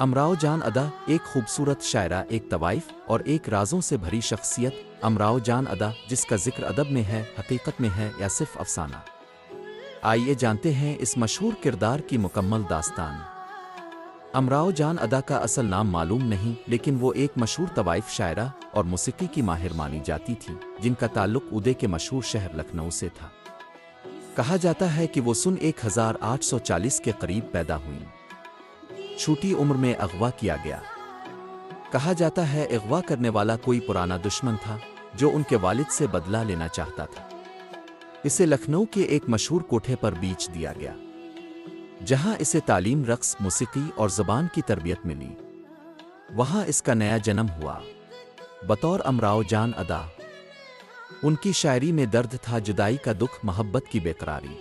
امراؤ جان ادا ایک خوبصورت شاعرہ، ایک طوائف اور ایک رازوں سے بھری شخصیت۔ امراؤ جان ادا جس کا ذکر ادب میں ہے، حقیقت میں ہے یا صرف افسانہ؟ آئیے جانتے ہیں اس مشہور کردار کی مکمل داستان۔ امراؤ جان ادا کا اصل نام معلوم نہیں، لیکن وہ ایک مشہور طوائف شاعرہ اور موسیقی کی ماہر مانی جاتی تھی، جن کا تعلق اودے کے مشہور شہر لکھنؤ سے تھا۔ کہا جاتا ہے کہ وہ سن 1840 کے قریب پیدا ہوئیں۔ چھوٹی عمر میں اغوا کیا گیا۔ کہا جاتا ہے اغوا کرنے والا کوئی پرانا دشمن تھا جو ان کے والد سے بدلہ لینا چاہتا تھا۔ اسے لکھنؤ کے ایک مشہور کوٹھے پر بیچ دیا گیا، جہاں اسے تعلیم، رقص، موسیقی اور زبان کی تربیت ملی۔ وہاں اس کا نیا جنم ہوا بطور امراؤ جان ادا۔ ان کی شاعری میں درد تھا، جدائی کا دکھ، محبت کی بے قراری۔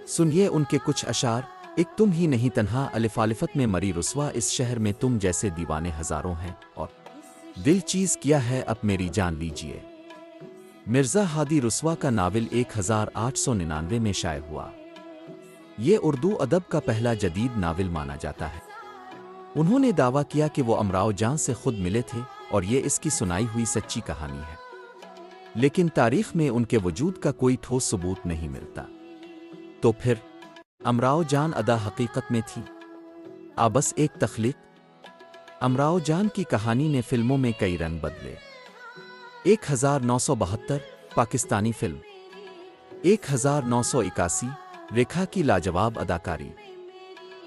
سنیے ان کے کچھ اشعار۔ ایک تم ہی نہیں تنہا، الفالفت میں مری رسوا، اس شہر میں تم جیسے دیوانے ہزاروں ہیں، اور دل چیز کیا ہے اب میری جان لیجئے۔ مرزا ہادی رسوا کا ناول 1899 میں شائع ہوا۔ یہ اردو ادب کا پہلا جدید ناول مانا جاتا ہے۔ انہوں نے دعویٰ کیا کہ وہ امراؤ جان سے خود ملے تھے اور یہ اس کی سنائی ہوئی سچی کہانی ہے، لیکن تاریخ میں ان کے وجود کا کوئی ٹھوس ثبوت نہیں ملتا۔ تو پھر امراؤ جان ادا حقیقت میں تھی بس ایک تخلیق؟ امراؤ جان کی کہانی نے فلموں میں کئی رنگ بدلے۔ 1972 پاکستانی فلم، 1981 ریکھا کی لاجواب اداکاری،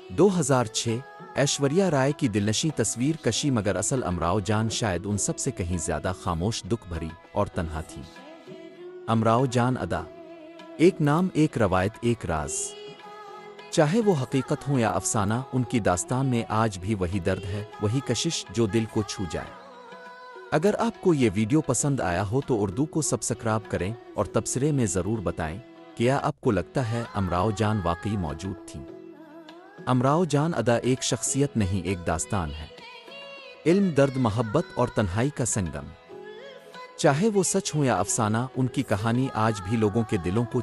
2006 ایشوریا رائے کی دلنشیں تصویر کشی، مگر اصل امراؤ جان شاید ان سب سے کہیں زیادہ خاموش، دکھ بھری اور تنہا تھی۔ امراؤ جان ادا، ایک نام، ایک روایت، ایک راز۔ چاہے وہ حقیقت ہو یا افسانہ، ان کی داستان میں آج بھی وہی درد ہے، وہی کشش جو دل کو چھو جائے۔ اگر آپ کو یہ ویڈیو پسند آیا ہو تو اردو کو سبسکرائب کریں اور تبصرے میں ضرور بتائیں کہ کیا آپ کو لگتا ہے امراؤ جان واقعی موجود تھیں۔ امراؤ جان ادا ایک شخصیت نہیں، ایک داستان ہے، علم، درد، محبت اور تنہائی کا سنگم۔ چاہے وہ سچ ہو یا افسانہ، ان کی کہانی آج بھی لوگوں کے دلوں کو